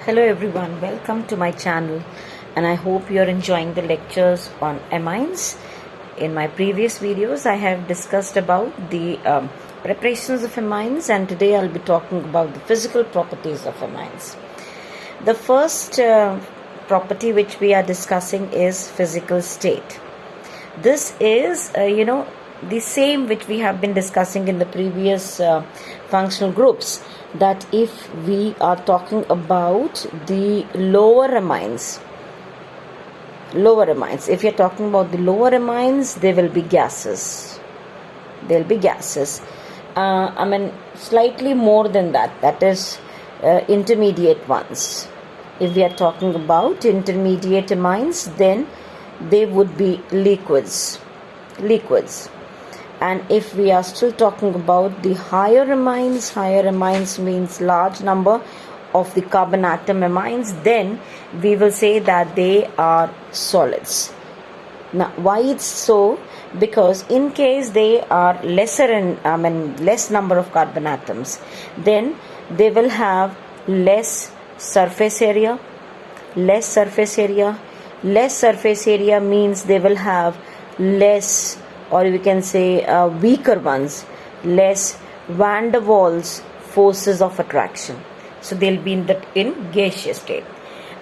Hello everyone, welcome to my channel and I hope you're enjoying the lectures on amines. In my previous videos I have discussed about the preparations of amines, and today I'll be talking about the physical properties of amines. The first property which we are discussing is physical state. This is the same which we have been discussing in the previous functional groups, that if we are talking about the lower amines, if you're talking about the lower amines, they will be gases. Slightly more than that is intermediate ones. If we are talking about intermediate amines, then they would be liquids. And if we are still talking about the higher amines means large number of the carbon atom amines, then we will say that they are solids. Now, why it's so? Because in case they are less number of carbon atoms, then they will have less surface area. Less surface area means they will have less, or we can say weaker ones, less van der Waals forces of attraction. So they'll be in gaseous state.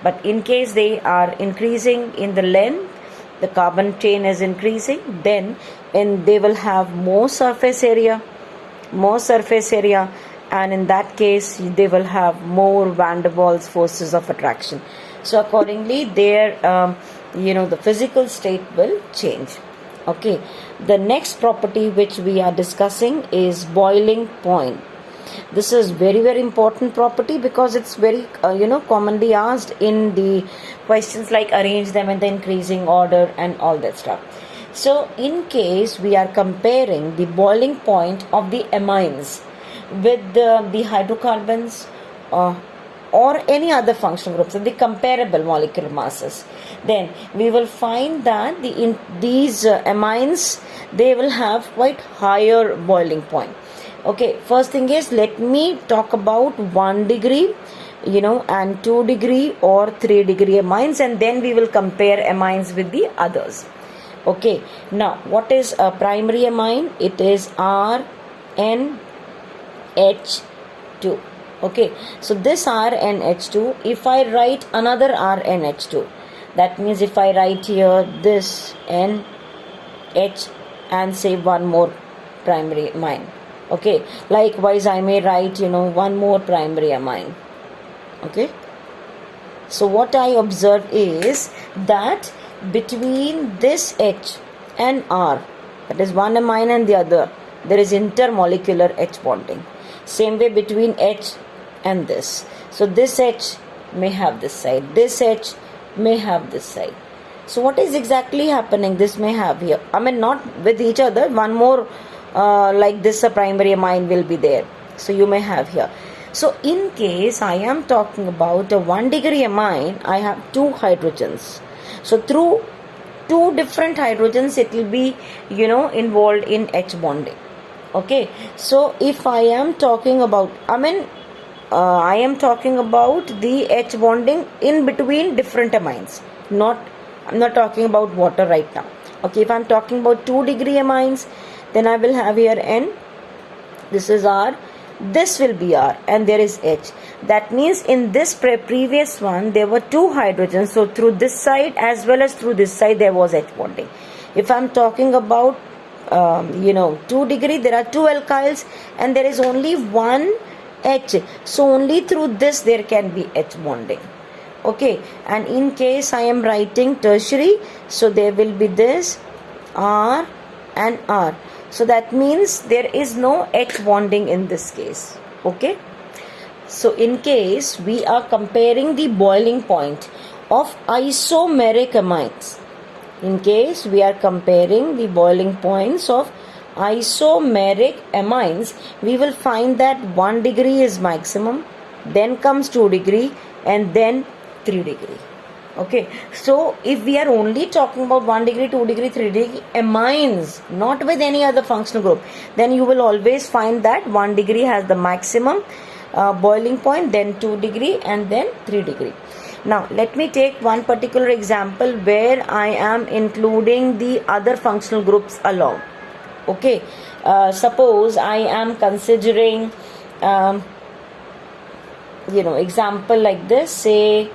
But in case they are increasing in the length, the carbon chain is increasing, then they will have more surface area, and in that case they will have more van der Waals forces of attraction. So accordingly their the physical state will change. Okay, the next property which we are discussing is boiling point. This is very, very important property because it's very commonly asked in the questions like arrange them in the increasing order and all that stuff. So in case we are comparing the boiling point of the amines with the hydrocarbons or any other functional groups, the comparable molecular masses, then we will find that these amines, they will have quite higher boiling point. Okay, first thing is, let me talk about 1 degree and 2 degree or 3 degree amines, and then we will compare amines with the others. Okay, now what is a primary amine? It is RNH2. Okay, so this RNH2, if I write another RNH2, that means if I write here this NH and say one more primary amine. Okay, likewise I may write one more primary amine. Okay, so what I observe is that between this H and R, that is one amine and the other, there is intermolecular H bonding. Same way between H and this. So this H may have this side, this H may have this side. So what is exactly happening? This may have here, not with each other, one more like this a primary amine will be there. So you may have here. So in case I am talking about a 1 degree amine, I have 2 hydrogens. So through 2 different hydrogens it will be involved in H bonding. Okay, so if I am talking about I am talking about the H bonding in between different amines. I'm not talking about water right now. Okay, if I'm talking about 2 degree amines, then I will have here N, this is R, this will be R, and there is H. That means in this previous one there were 2 hydrogens, so through this side as well as through this side there was H bonding. If I'm talking about 2 degree, there are 2 alkyls and there is only one H, so only through this there can be H bonding. Okay, and in case I am writing tertiary, so there will be this R and R, so that means there is no H bonding in this case. Okay, so in case we are comparing the boiling point of isomeric amines, in case we are comparing the boiling points of isomeric amines, we will find that 1 degree is maximum, then comes 2 degree and then 3 degree. Okay, so if we are only talking about 1 degree, 2 degree, 3 degree amines, not with any other functional group, then you will always find that 1 degree has the maximum, boiling point, then 2 degree, and then 3 degree. Now let me take one particular example where I am including the other functional groups along. Okay, suppose I am considering example like this. Say,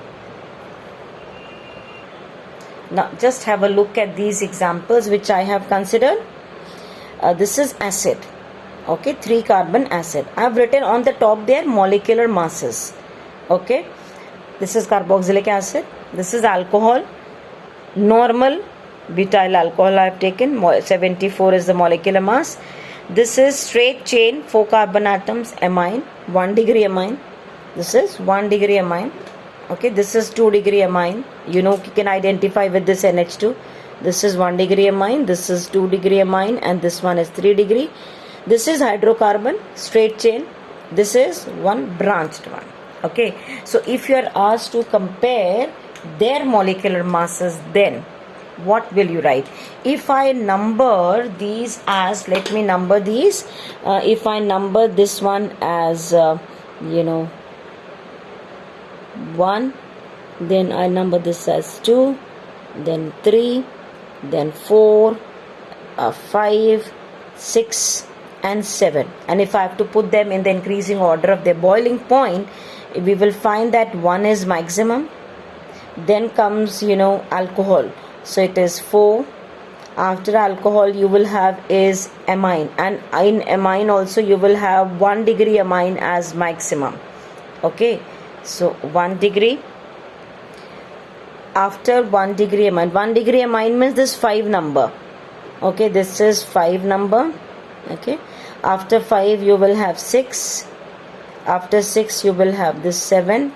now just have a look at these examples which I have considered. This is acid. Okay, 3 carbon acid. I have written on the top there molecular masses. Okay, this is carboxylic acid. This is alcohol, normal butyl alcohol I have taken. 74 is the molecular mass. This is straight chain 4 carbon atoms, amine, 1 degree amine. This is 1 degree amine. Okay, this is 2 degree amine. You can identify with this NH2. This is 1 degree amine, this is 2 degree amine, and this one is 3 degree. This is hydrocarbon, straight chain. This is one branched one. Okay, so if you are asked to compare their molecular masses, then what will you write? If I number these as, let me number these. If I number this one as 1, then I number this as 2, then 3, then 4, 5, 6 and 7. And if I have to put them in the increasing order of their boiling point, we will find that 1 is maximum. Then comes alcohol, so it is 4. After alcohol you will have is amine, and in amine also you will have 1 degree amine as maximum. Okay, so 1 degree. After 1 degree amine means this 5 number. Okay, this is 5 number. Okay, after 5 you will have 6. After 6 you will have this 7.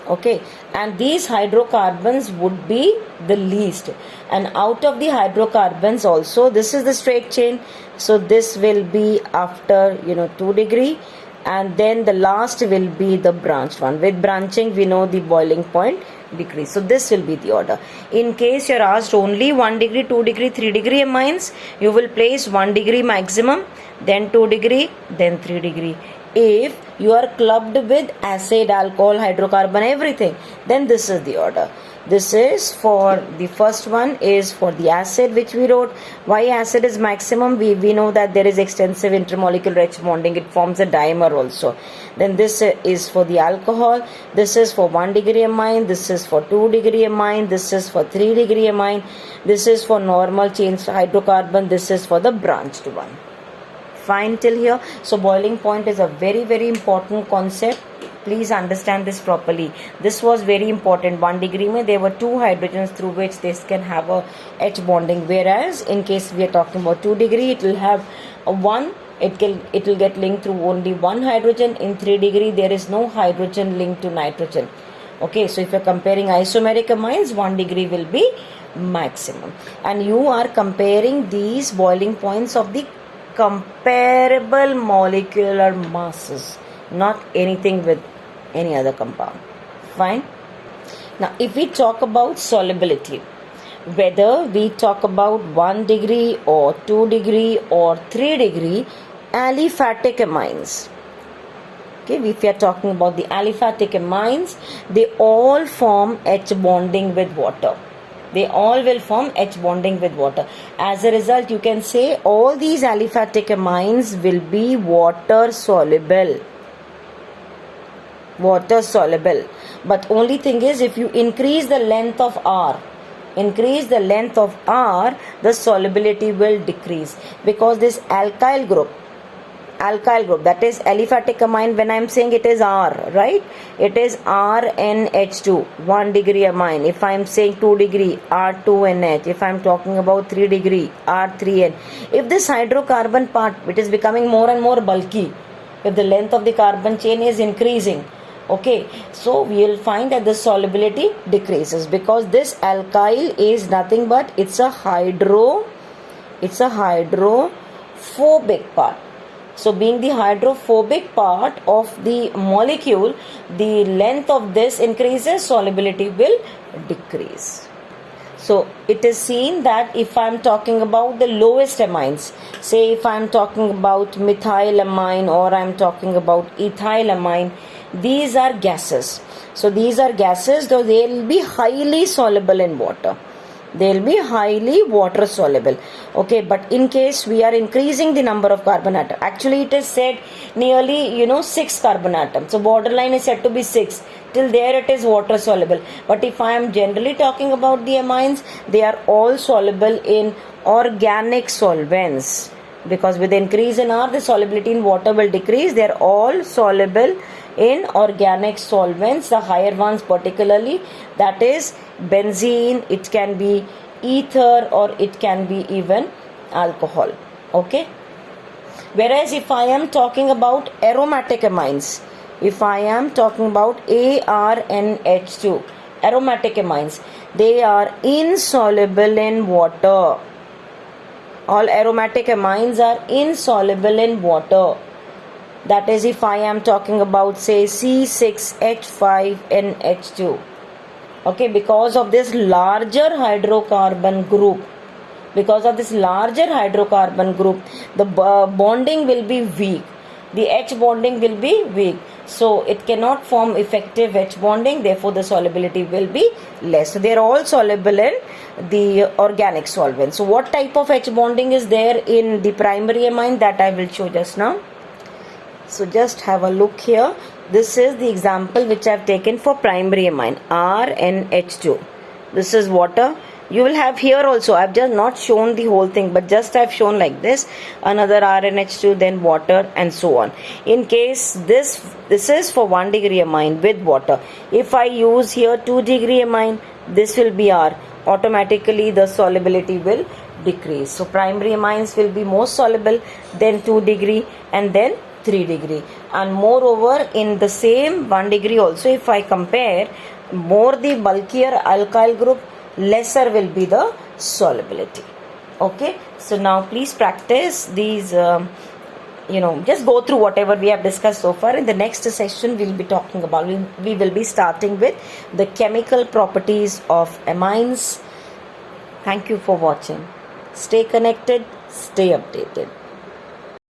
Okay, and these hydrocarbons would be the least, and out of the hydrocarbons also, this is the straight chain, so this will be after 2 degree, and then the last will be the branched one. With branching we know the boiling point decrease, so this will be the order. In case you are asked only 1 degree, 2 degree, 3 degree amines, you will place 1 degree maximum, then 2 degree, then 3 degree. If you are clubbed with acid, alcohol, hydrocarbon, everything, then this is the order. This is for the first one is for the acid, which we wrote. Why acid is maximum? We know that there is extensive intermolecular H bonding. It forms a dimer also. Then this is for the alcohol. This is for 1 degree amine. This is for 2 degree amine. This is for 3 degree amine. This is for normal chain hydrocarbon. This is for the branched one. Fine till here. So boiling point is a very, very important concept. Please understand this properly. This was very important. 1 degree mein there were 2 hydrogens through which this can have a H bonding, whereas in case we are talking about 2 degree, it will have a 1. It will get linked through only 1 hydrogen. In 3 degree there is no hydrogen linked to nitrogen. Okay, so if you are comparing isomeric amines, 1 degree will be maximum, and you are comparing these boiling points of the comparable molecular masses, not anything with any other compound. Fine. Now if we talk about solubility, whether we talk about 1 degree or 2 degree or 3 degree aliphatic amines, okay, if we are talking about the aliphatic amines, they all form H bonding with water. They all will form H bonding with water. As a result, you can say all these aliphatic amines will be water soluble. Water soluble. But only thing is, if you increase the length of R, the solubility will decrease, because this alkyl group, that is aliphatic amine, when I am saying it is R, right? It is RNH2, 1 degree amine. If I am saying 2 degree, R2NH. If I am talking about 3 degree, R3N. If this hydrocarbon part, it is becoming more and more bulky, if the length of the carbon chain is increasing, okay, so we will find that the solubility decreases, because this alkyl is nothing but it's a hydrophobic part. So being the hydrophobic part of the molecule, the length of this increases, solubility will decrease. So it is seen that if I am talking about the lowest amines, say if I am talking about methylamine or I am talking about ethylamine, these are gases. So these are gases, though they will be highly soluble in water. They will be highly water soluble. Okay, but in case we are increasing the number of carbon atoms, actually it is said nearly 6 carbon atoms. So borderline is said to be 6. Till there it is water soluble. But if I am generally talking about the amines, they are all soluble in organic solvents. Because with the increase in R, the solubility in water will decrease. They are all soluble in organic solvents, the higher ones particularly, that is benzene, it can be ether, or it can be even alcohol. Okay. Whereas if I am talking about aromatic amines, if I am talking about ARNH2, aromatic amines, they are insoluble in water. All aromatic amines are insoluble in water. That is, if I am talking about, say, C6H5NH2. Okay, because of this larger hydrocarbon group, the bonding will be weak. The H bonding will be weak. So it cannot form effective H bonding. Therefore, the solubility will be less. So they are all soluble in the organic solvents. So what type of H bonding is there in the primary amine, that I will show just now. So just have a look here. This is the example which I have taken for primary amine, RNH2. This is water. You will have here also, I have just not shown the whole thing, but just I have shown like this, another RNH2, then water, and so on. In case this is for 1 degree amine with water. If I use here 2 degree amine, this will be R. Automatically the solubility will decrease. So primary amines will be most soluble, then 2 degree, and then 3 degree. And moreover, in the same 1 degree also, if I compare, more the bulkier alkyl group, lesser will be the solubility. Okay, so now please practice these, just go through whatever we have discussed so far. In the next session, we will be talking about, we will be starting with the chemical properties of amines. Thank you for watching. Stay connected, stay updated.